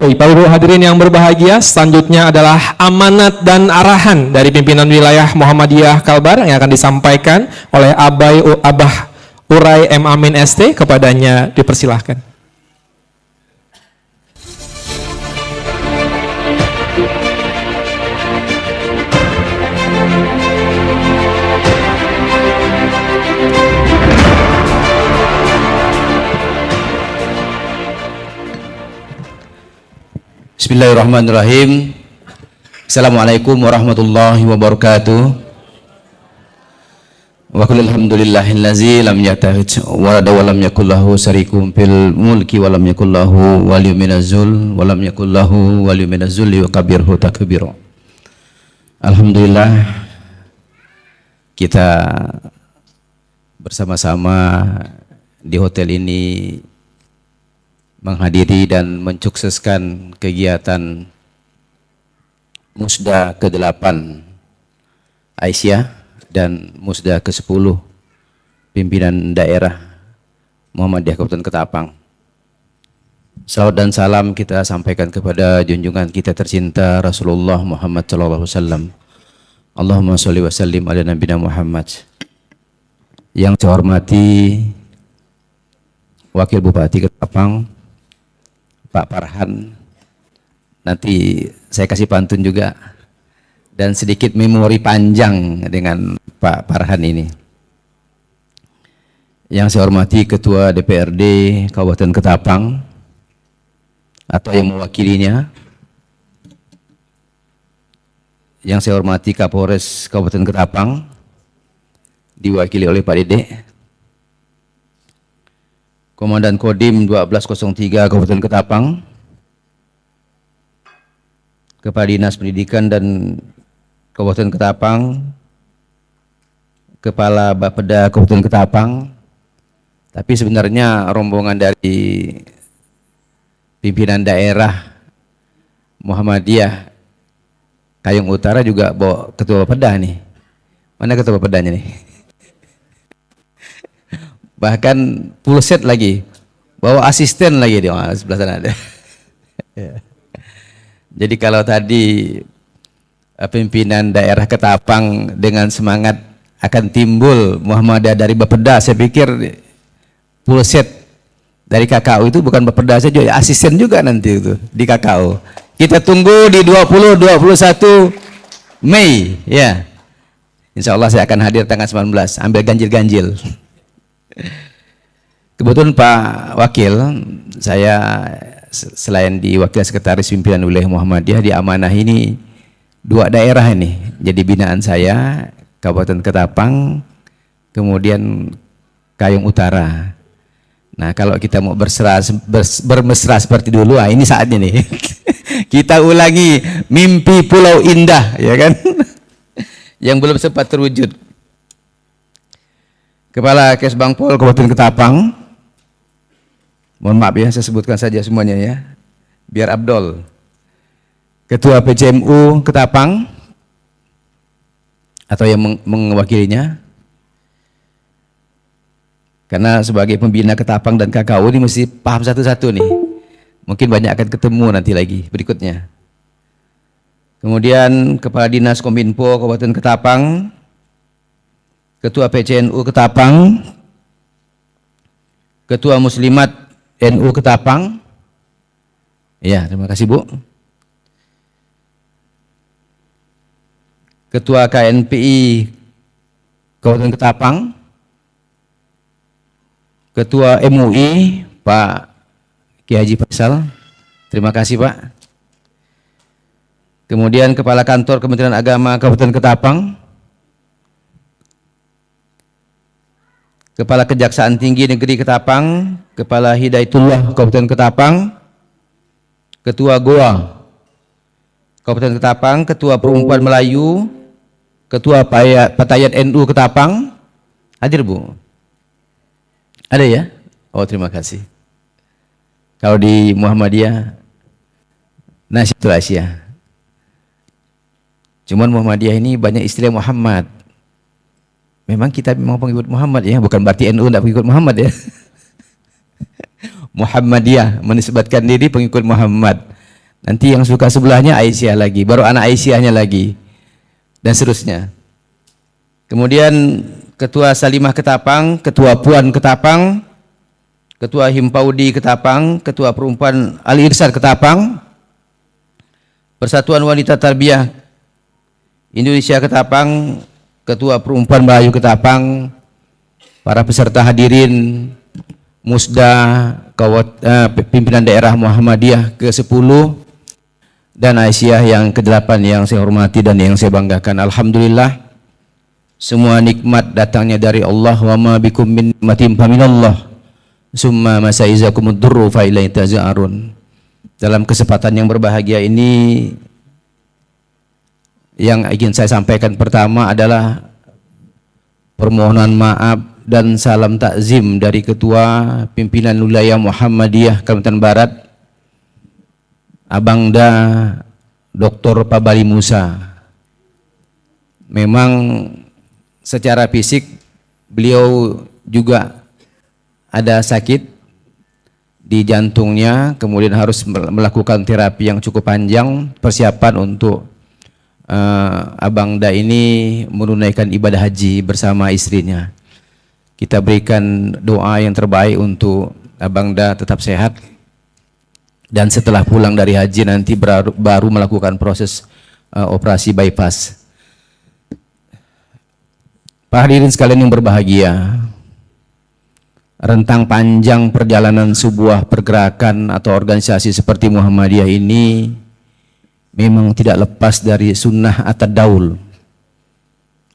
Baik, Bapak Ibu hadirin yang berbahagia, selanjutnya adalah amanat dan arahan dari pimpinan wilayah Muhammadiyah Kalbar yang akan disampaikan oleh Abah Urai M. Amin ST. Kepadanya dipersilahkan. Bismillahirrahmanirrahim. Assalamualaikum warahmatullahi wabarakatuh. Wa qul alhamdulillahillazi lam yattakhidh walada wa lam yakul lahu syarikun fil mulki wa lam yakul lahu waliyyun minaz zul wa lam yakul lahu waliyyun minaz zulli wa kabirhu takbira. Alhamdulillah kita bersama-sama di hotel ini menghadiri dan mensukseskan kegiatan Musda ke-8 Aisyah dan Musda ke-10 pimpinan daerah Muhammadiyah Kabupaten Ketapang. Salawat dan salam kita sampaikan kepada junjungan kita tercinta Rasulullah Muhammad SAW. Allahumma sholli wa sallim ala nabiyina Muhammad. Yang saya hormati Wakil Bupati Ketapang Pak Farhan, nanti saya kasih pantun juga dan sedikit memori panjang dengan Pak Farhan ini. Yang saya hormati Ketua DPRD Kabupaten Ketapang atau yang mewakilinya, yang saya hormati Kapolres Kabupaten Ketapang diwakili oleh Pak Dede, Komandan Kodim 1203 Kabupaten Ketapang, Kepala Dinas Pendidikan dan Kabupaten Ketapang, Kepala Bapeda Kabupaten Ketapang, tapi sebenarnya rombongan dari pimpinan daerah Muhammadiyah Kayong Utara juga bawa Ketua Bapeda nih. Mana Ketua Bapedanya nih? Bahkan full set lagi, bawa asisten lagi dia sebelah sana ada. Jadi kalau tadi pimpinan daerah Ketapang dengan semangat akan timbul Muhammadiyah dari Bapeda, saya pikir full set dari KKU itu bukan Bapeda saja, asisten juga nanti itu di KKU. Kita tunggu di 20-21 Mei ya. Insya Allah saya akan hadir tanggal 19, ambil ganjil-ganjil. Kebetulan Pak Wakil, saya selain di Wakil Sekretaris Pimpinan Wilayah Muhammadiyah di amanah ini 2 daerah ini jadi binaan saya, Kabupaten Ketapang, kemudian Kayong Utara. Nah kalau kita mau bermesra seperti dulu, ini saatnya nih. Kita ulangi mimpi Pulau Indah, ya kan? Yang belum sempat terwujud. Kepala Kesbangpol Kabupaten Ketapang, mohon maaf ya saya sebutkan saja semuanya ya, biar Abdol. Ketua PCMU Ketapang atau yang mewakilinya, karena sebagai pembina Ketapang dan KKU ini mesti paham satu-satu nih, mungkin banyak akan ketemu nanti lagi berikutnya. Kemudian Kepala Dinas Kominfo Kabupaten Ketapang, Ketua PCNU Ketapang, Ketua Muslimat NU Ketapang. Ya, terima kasih Bu. Ketua KNPI Kabupaten Ketapang, Ketua MUI Pak Ki Haji Faisal. Terima kasih Pak. Kemudian Kepala Kantor Kementerian Agama Kabupaten Ketapang, Kepala Kejaksaan Tinggi Negeri Ketapang, Kepala Hidayatullah Kabupaten Ketapang, Ketua Goa Kabupaten Ketapang, Ketua Perempuan Melayu, Ketua Patayat NU Ketapang. Hadir Bu? Ada ya? Oh terima kasih. Kalau di Muhammadiyah Nahdlatul Asyah. Cuman Muhammadiyah ini banyak istilah Muhammad. Memang kita memang pengikut Muhammad ya, bukan berarti NU tidak pengikut Muhammad ya. Muhammadiyah menisbatkan diri pengikut Muhammad. Nanti yang suka sebelahnya Aisyah lagi, baru anak Aisyahnya lagi, dan seterusnya. Kemudian Ketua Salimah Ketapang, Ketua Puan Ketapang, Ketua Himpaudi Ketapang, Ketua Perempuan Ali Irsad Ketapang, Persatuan Wanita Tarbiyah Indonesia Ketapang, Ketua Perempuan Melayu Ketapang, para peserta hadirin Musda, pimpinan daerah Muhammadiyah ke-10, dan Aisyah yang ke-8 yang saya hormati dan yang saya banggakan. Alhamdulillah, semua nikmat datangnya dari Allah. Wa ma bikum min nikmatin faminallah, summa masaizakumud durru fa ilaihi taj'arun. Dalam kesempatan yang berbahagia ini, yang ingin saya sampaikan pertama adalah permohonan maaf dan salam takzim dari Ketua Pimpinan Wilayah Muhammadiyah Kalimantan Barat, Abangda Dr. Pabali Musa. Memang secara fisik beliau juga ada sakit di jantungnya, kemudian harus melakukan terapi yang cukup panjang, persiapan untuk Abangda ini menunaikan ibadah haji bersama istrinya. Kita berikan doa yang terbaik untuk Abangda tetap sehat, dan setelah pulang dari haji nanti baru melakukan proses operasi bypass. Pak hadirin sekalian yang berbahagia, rentang panjang perjalanan sebuah pergerakan atau organisasi seperti Muhammadiyah ini memang tidak lepas dari sunnah at-tadaul.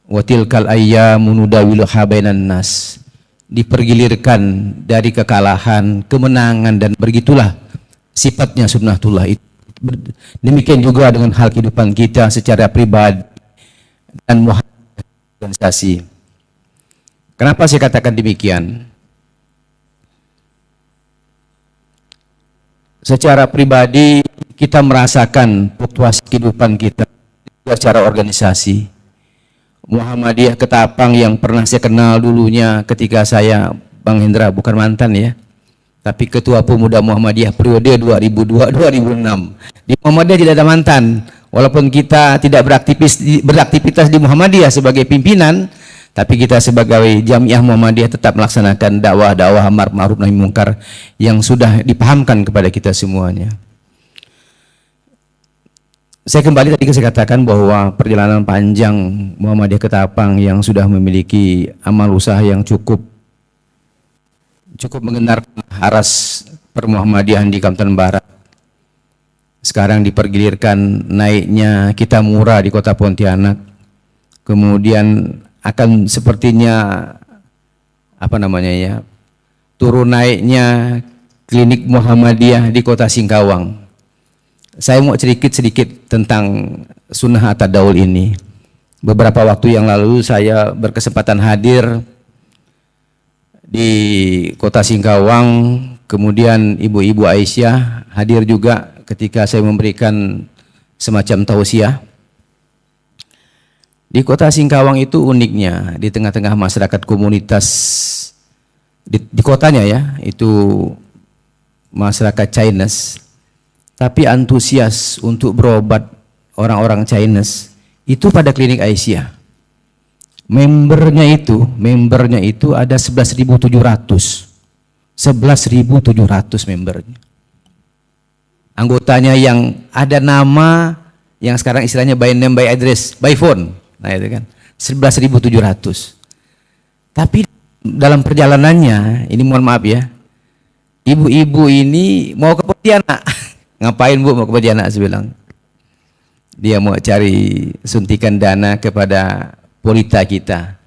Wa tilkal ayyamu nudawiluha bainan nas. Dipergilirkan dari kekalahan, kemenangan, dan begitulah sifatnya sunnatullah itu. Demikian juga dengan hal kehidupan kita secara pribadi dan organisasi. Kenapa saya katakan demikian? Secara pribadi kita merasakan fluktuasi kehidupan kita secara organisasi. Muhammadiyah Ketapang yang pernah saya kenal dulunya ketika saya, Bang Hendra, bukan mantan ya, tapi Ketua Pemuda Muhammadiyah periode 2002-2006. Di Muhammadiyah tidak ada mantan, walaupun kita tidak beraktivitas di Muhammadiyah sebagai pimpinan, tapi kita sebagai Jamiah Muhammadiyah tetap melaksanakan dakwah amar ma'ruf nahi munkar yang sudah dipahamkan kepada kita semuanya. Saya kembali tadi saya katakan bahwa perjalanan panjang Muhammadiyah Ketapang yang sudah memiliki amal usaha yang cukup mengenarkan aras permuhammadiyahan di Kalimantan Barat. Sekarang dipergilirkan naiknya Kita Murah di Kota Pontianak. Kemudian akan sepertinya turun naiknya klinik Muhammadiyah di Kota Singkawang. Saya mau sedikit tentang sunnah at-tadaul ini. Beberapa waktu yang lalu saya berkesempatan hadir di Kota Singkawang, kemudian Ibu-Ibu Aisyah hadir juga ketika saya memberikan semacam tausiah. Di Kota Singkawang itu uniknya, di tengah-tengah masyarakat komunitas di kotanya ya, itu masyarakat Chinese, tapi antusias untuk berobat orang-orang Chinese itu pada klinik Aisyah. Membernya itu ada 11.700 membernya. Anggotanya yang ada nama yang sekarang istilahnya by name, by address, by phone. Nah itu kan 11.700. Tapi dalam perjalanannya, ini mohon maaf ya, ibu-ibu ini mau ke Pontianak. Ngapain Bu mau ke Pontianak? Saya bilang dia mau cari suntikan dana kepada Polita kita.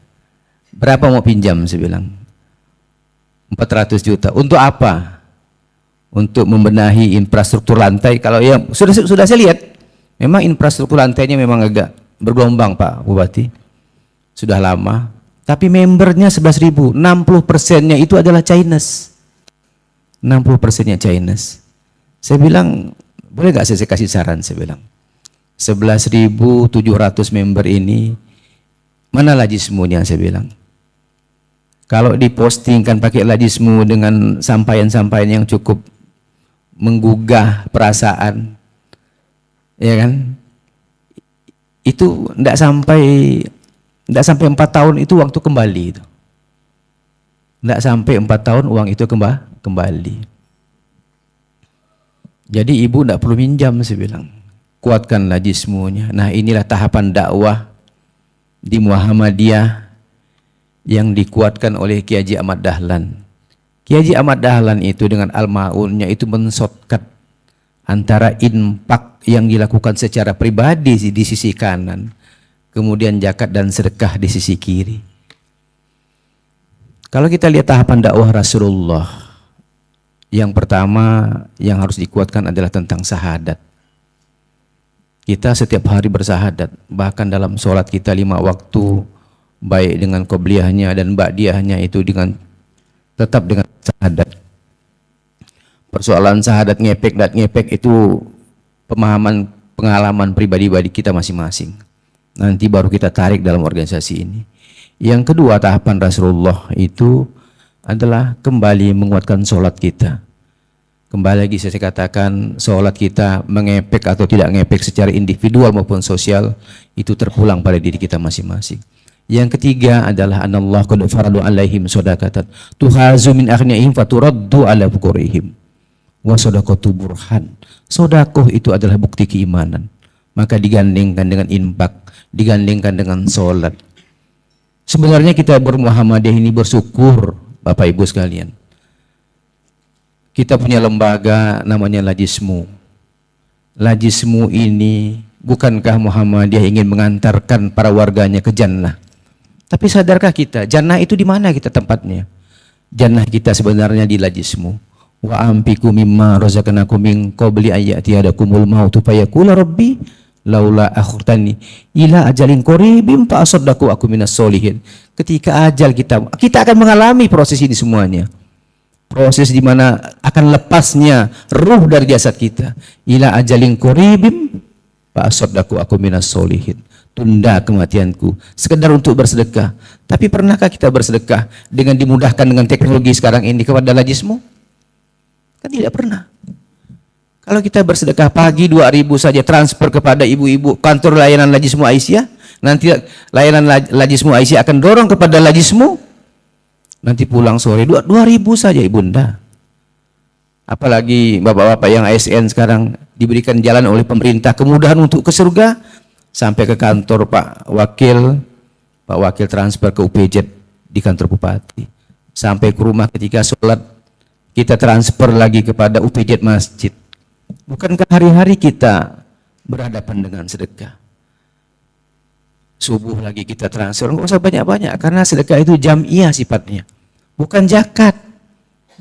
Berapa mau pinjam? Saya bilang 400 juta. Untuk apa? Untuk membenahi infrastruktur lantai. Kalau ya sudah saya lihat, memang infrastruktur lantainya memang agak bergelombang Pak Bupati. Sudah lama. Tapi membernya 11.000. 60%-nya itu adalah Chinese. 60%-nya Chinese. Saya bilang, boleh gak saya kasih saran? Saya bilang 11.700 member ini mana lajismunya? Saya bilang kalau dipostingkan pakai lajismu dengan sampaian-sampaian yang cukup menggugah perasaan, ya kan? Itu tidak sampai 4 tahun itu waktu kembali itu. Tidak sampai 4 tahun uang itu kembali. Jadi ibu tidak perlu minjam, saya bilang. Kuatkanlah jismunya. Nah, inilah tahapan dakwah di Muhammadiyah yang dikuatkan oleh Kiai Haji Ahmad Dahlan. Kiai Haji Ahmad Dahlan itu dengan al-ma'unnya itu men-shortcut antara infak yang dilakukan secara pribadi di sisi kanan, kemudian zakat dan sedekah di sisi kiri. Kalau kita lihat tahapan dakwah Rasulullah, yang pertama yang harus dikuatkan adalah tentang syahadat. Kita setiap hari bersahadat, bahkan dalam sholat kita 5 waktu, baik dengan qobliyahnya dan ba'diyahnya itu tetap dengan syahadat. Persoalan syahadat ngepek dan ngepek itu pengalaman pribadi kita masing-masing. Nanti baru kita tarik dalam organisasi ini. Yang kedua, tahapan Rasulullah itu adalah kembali menguatkan sholat kita. Kembali lagi saya katakan, sholat kita mengepek atau tidak ngepek secara individual maupun sosial, itu terpulang pada diri kita masing-masing. Yang ketiga adalah anallah qad faradu alaihim shadaqatan tuhazu min aghniihim faturaddu ala fuqarihim wa shadaqatu burhan. Sedekah itu adalah bukti keimanan. Maka digandingkan dengan infak, digandingkan dengan sholat. Sebenarnya kita bermuhammadiyah ini bersyukur, Bapak Ibu sekalian. Kita punya lembaga namanya Lajismu. Lajismu ini, bukankah Muhammadiyah ingin mengantarkan para warganya ke jannah? Tapi sadarkah kita, jannah itu di mana kita tempatnya? Jannah kita sebenarnya di Lajismu. Wa ampiku mimma razaqnakum min qabli ayyatiyadakumul mautu fayaqula rabbi laula akhirtani ila ajalin qaribin fa asaddaqu aku minas solihin. Ketika ajal kita akan mengalami proses ini semuanya. Proses di mana akan lepasnya ruh dari jasad kita. Ila ajalin qaribin fa asaddaqu aku minas solihin. Tunda kematianku sekedar untuk bersedekah. Tapi pernahkah kita bersedekah dengan dimudahkan dengan teknologi sekarang ini kepada Lajismu? Kan tidak pernah. Kalau kita bersedekah pagi 2.000 saja transfer kepada ibu-ibu kantor layanan Lajismu Aisyah, nanti layanan Lajismu Aisyah akan dorong kepada Lajismu, nanti pulang sore 2.000 saja ibunda. Apalagi bapak-bapak yang ASN sekarang diberikan jalan oleh pemerintah kemudahan untuk ke surga, sampai ke kantor Pak Wakil transfer ke UPJ di kantor Bupati, sampai ke rumah ketika sholat kita transfer lagi kepada UPJ masjid. Bukankah hari-hari kita berhadapan dengan sedekah? Subuh lagi kita transfer, nggak usah banyak-banyak, karena sedekah itu jam'iyah sifatnya, bukan zakat.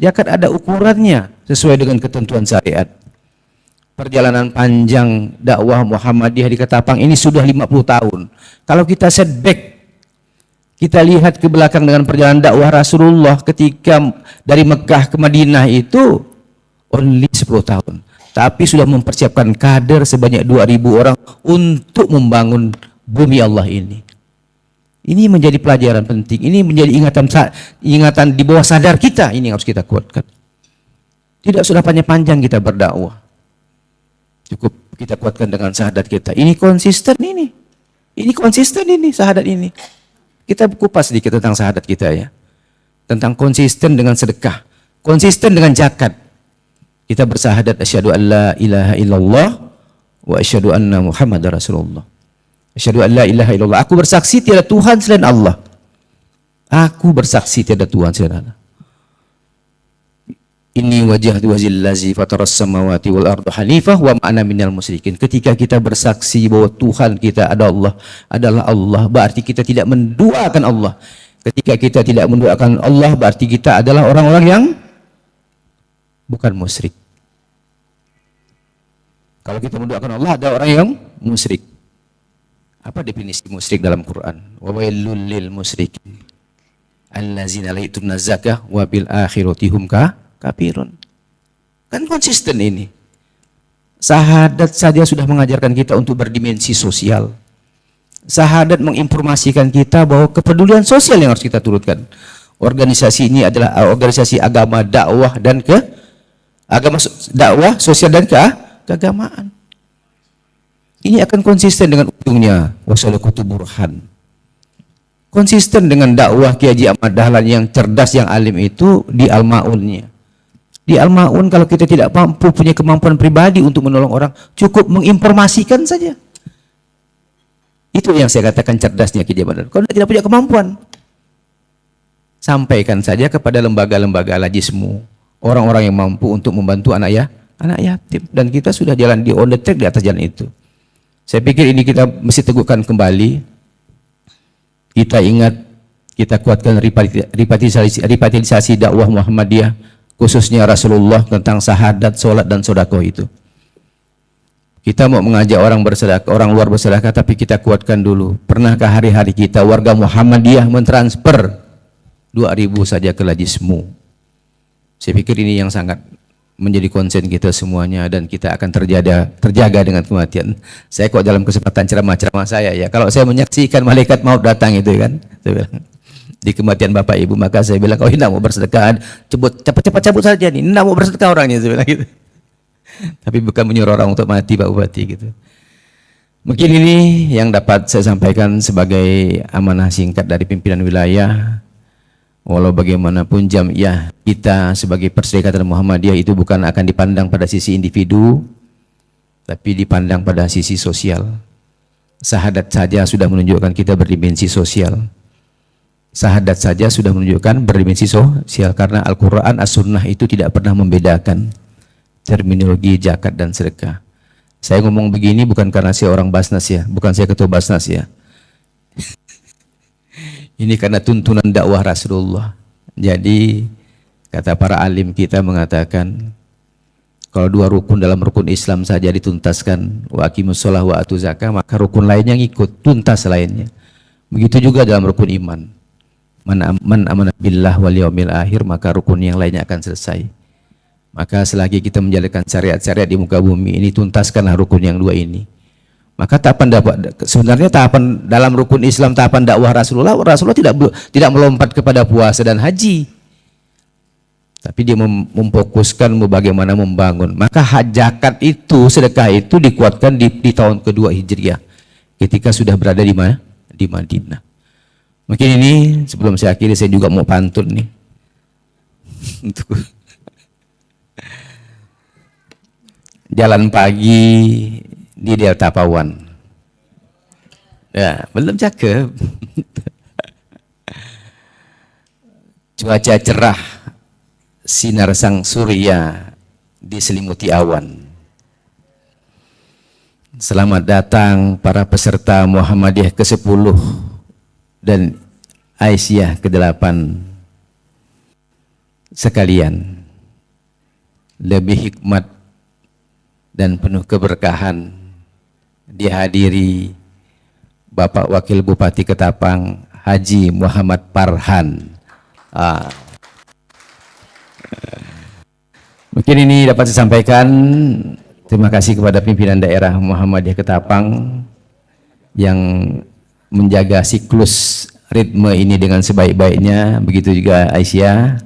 Zakat ada ukurannya sesuai dengan ketentuan syariat. Perjalanan panjang dakwah Muhammadiyah di Ketapang ini sudah 50 tahun. Kalau kita setback, kita lihat ke belakang dengan perjalanan dakwah Rasulullah ketika dari Mekah ke Madinah itu only 10 tahun. Tapi sudah mempersiapkan kader sebanyak 2.000 orang untuk membangun bumi Allah ini. Ini menjadi pelajaran penting. Ini menjadi ingatan di bawah sadar kita. Ini yang harus kita kuatkan. Tidak sudah panjang-panjang kita berdakwah. Cukup kita kuatkan dengan syahadat kita. Ini konsisten ini. Ini konsisten ini syahadat ini. Kita kupas sedikit tentang syahadat kita ya. Tentang konsisten dengan sedekah. Konsisten dengan zakat. Kita bersahadat asyhadu an la ilaha illallah wa asyhadu anna Muhammadar Rasulullah. Asyhadu an la ilaha illallah. Aku bersaksi tiada Tuhan selain Allah. Aku bersaksi tiada Tuhan selain Allah. Inni wajhatu wajhillazi fataras samawati wal arda hanifah wa ma ana minal musyrikin. Ketika kita bersaksi bahwa Tuhan kita adalah Allah, berarti kita tidak menduakan Allah. Ketika kita tidak menduakan Allah, berarti kita adalah orang-orang yang bukan musyrik. Kalau kita menduakan Allah, ada orang yang musyrik. Apa definisi musyrik dalam Quran? Wa wailul lil musyrikin allazina la yu'tuna zakah wa bil akhirati hum kafirun. Kan konsisten ini. Syahadat saja sudah mengajarkan kita untuk berdimensi sosial. Syahadat menginformasikan kita bahwa kepedulian sosial yang harus kita turutkan. Organisasi ini adalah organisasi agama, dakwah dan dakwah sosial dan keagamaan. ini akan konsisten dengan ujungnya wasalikutu burhan. Konsisten dengan dakwah Kiai Haji Ahmad Dahlan yang cerdas, yang alim itu di Al-Maunnya. Di Al-Maun kalau kita tidak mampu punya kemampuan pribadi untuk menolong orang, cukup menginformasikan saja. Itu yang saya katakan cerdasnya Kiai Haji Ahmad Dahlan. Kalau tidak punya kemampuan, sampaikan saja kepada lembaga-lembaga lajismu, orang-orang yang mampu untuk membantu anak yatim. Dan kita sudah jalan di on the track di atas jalan itu. Saya pikir ini kita mesti teguhkan kembali. Kita ingat, kita kuatkan revitalisasi dakwah Muhammadiyah, khususnya Rasulullah tentang syahadat, sholat, dan sodakoh itu. Kita mau mengajak orang bersedekah, orang luar bersedekah, tapi kita kuatkan dulu. Pernahkah hari-hari kita warga Muhammadiyah mentransfer 2.000 saja ke lajismu? Saya pikir ini yang sangat menjadi konsen kita semuanya, dan kita akan terjaga dengan kematian. Saya kok dalam kesempatan ceramah-ceramah saya ya, kalau saya menyaksikan malaikat maut datang itu kan, saya bilang, di kematian Bapak Ibu, maka saya bilang, oh ini tidak mau bersedekah, cepat-cepat cabut saja nih, tidak mau bersedekah orangnya, saya bilang gitu. Tapi bukan menyuruh orang untuk mati Pak Bupati gitu. Mungkin ini yang dapat saya sampaikan sebagai amanah singkat dari pimpinan wilayah. Walau bagaimanapun jamiah kita sebagai Perserikatan Muhammadiyah itu bukan akan dipandang pada sisi individu, tapi dipandang pada sisi sosial. Syahadat saja sudah menunjukkan kita berdimensi sosial. Syahadat saja sudah menunjukkan berdimensi sosial, karena Al-Quran, As-Sunnah itu tidak pernah membedakan terminologi zakat dan sedekah. Saya ngomong begini bukan karena saya orang Basnas ya, bukan saya ketua Basnas ya. Ini karena tuntunan dakwah Rasulullah. Jadi kata para alim kita mengatakan, kalau 2 rukun dalam rukun Islam saja dituntaskan, wa aqimus shalah wa atu zakah, maka rukun lainnya ngikut, tuntas lainnya. Begitu juga dalam rukun iman. Man amana billah wal yaumil akhir, maka rukun yang lainnya akan selesai. Maka selagi kita menjalankan syariat-syariat di muka bumi ini, tuntaskanlah rukun yang 2 ini. Maka sebenarnya tahapan dalam rukun Islam, tahapan dakwah Rasulullah tidak melompat kepada puasa dan haji, tapi dia memfokuskan bagaimana membangun. Maka zakat itu, sedekah itu dikuatkan di tahun kedua Hijriah, ketika sudah berada di mana? Di Madinah. Mungkin ini sebelum saya akhiri, saya juga mau pantun nih untuk jalan pagi di Delta Pawan. Ya, belum cakep. Cuaca cerah, sinar sang surya diselimuti awan. Selamat datang para peserta Muhammadiyah ke-10 dan Aisyah ke-8 sekalian. Lebih hikmat dan penuh keberkahan dihadiri Bapak Wakil Bupati Ketapang Haji Muhammad Farhan. Mungkin ini dapat saya sampaikan. Terima kasih kepada pimpinan daerah Muhammadiyah Ketapang yang menjaga siklus ritme ini dengan sebaik-baiknya. Begitu juga Aisyah.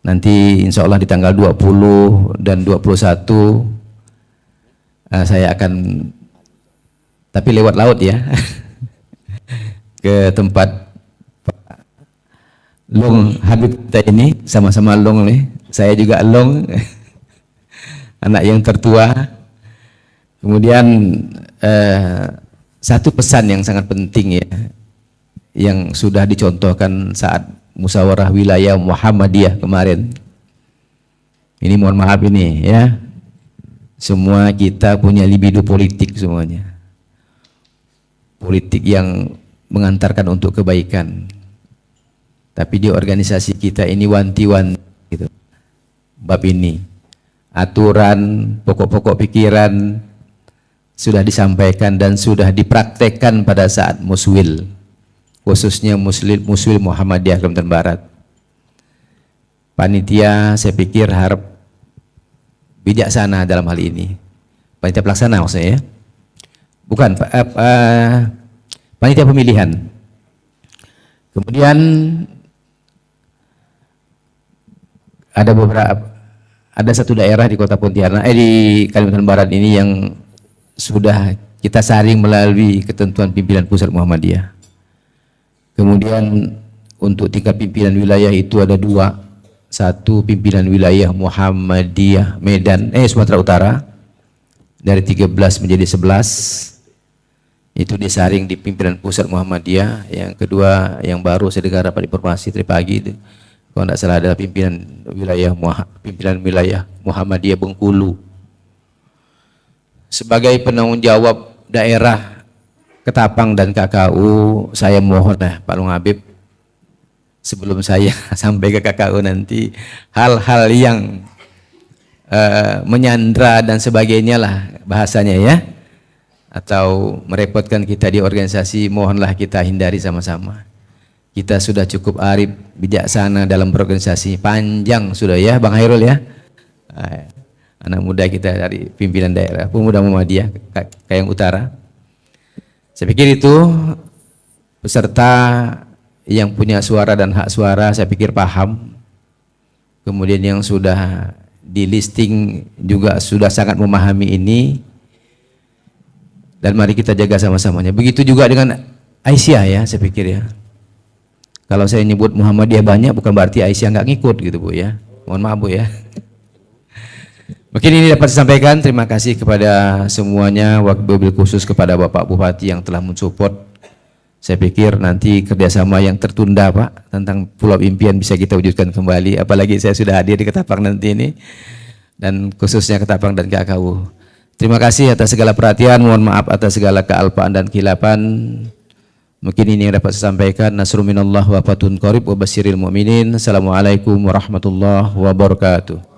Nanti insya Allah di tanggal 20 dan 21 saya akan, tapi lewat laut ya, ke tempat Long Habib kita ini, sama-sama Long nih, saya juga Long, anak yang tertua. Kemudian satu pesan yang sangat penting ya, yang sudah dicontohkan saat musyawarah wilayah Muhammadiyah kemarin. Ini mohon maaf ini ya, semua kita punya libido politik semuanya. Politik yang mengantarkan untuk kebaikan. Tapi di organisasi kita ini wanti-wanti gitu. Bab ini. Aturan, pokok-pokok pikiran sudah disampaikan dan sudah dipraktekkan pada saat muswil. Khususnya muswil Muhammadiyah Kalimantan Barat. Panitia saya pikir harap bijaksana dalam hal ini. Panitia pelaksana maksudnya ya, bukan panitia pemilihan. Kemudian ada satu daerah di Kota Pontianak, di Kalimantan Barat ini yang sudah kita saring melalui ketentuan pimpinan pusat Muhammadiyah. Kemudian untuk tingkat pimpinan wilayah itu ada dua. Satu pimpinan wilayah Muhammadiyah Medan, Sumatera Utara, dari 13 menjadi 11. Itu disaring di pimpinan pusat Muhammadiyah. Yang kedua yang baru saya dengar dapat informasi tadi pagi itu, kalau tidak salah adalah pimpinan wilayah Muhammadiyah Bengkulu. Sebagai penanggung jawab daerah Ketapang dan KKU, saya mohon Pak Long Habib, sebelum saya sampai ke KKU nanti, hal-hal yang menyandra dan sebagainya lah bahasanya ya, atau merepotkan kita di organisasi, mohonlah kita hindari sama-sama. Kita sudah cukup arif, bijaksana dalam berorganisasi, panjang sudah ya Bang Hairul ya. Anak muda kita dari pimpinan daerah, pemuda Muhammadiyah Kayang Utara. Saya pikir itu peserta yang punya suara dan hak suara, saya pikir paham. Kemudian yang sudah di listing juga sudah sangat memahami ini. Dan mari kita jaga sama-samanya. Begitu juga dengan Aisyah ya, saya pikir ya. Kalau saya nyebut Muhammadiyah banyak, bukan berarti Aisyah nggak ngikut gitu Bu ya. Mohon maaf Bu ya. Mungkin ini dapat disampaikan. Terima kasih kepada semuanya, wabil khusus kepada Bapak Bupati yang telah mensupport. Saya pikir nanti kerjasama yang tertunda Pak tentang Pulau Impian bisa kita wujudkan kembali. Apalagi saya sudah hadir di Ketapang nanti ini, dan khususnya Ketapang dan KKU. Terima kasih atas segala perhatian, mohon maaf atas segala kealpaan dan khilapan. Mungkin ini yang dapat saya sampaikan. Nasrun minallah wa fatun qarib wa basyiril mu'minin. Assalamualaikum warahmatullahi wabarakatuh.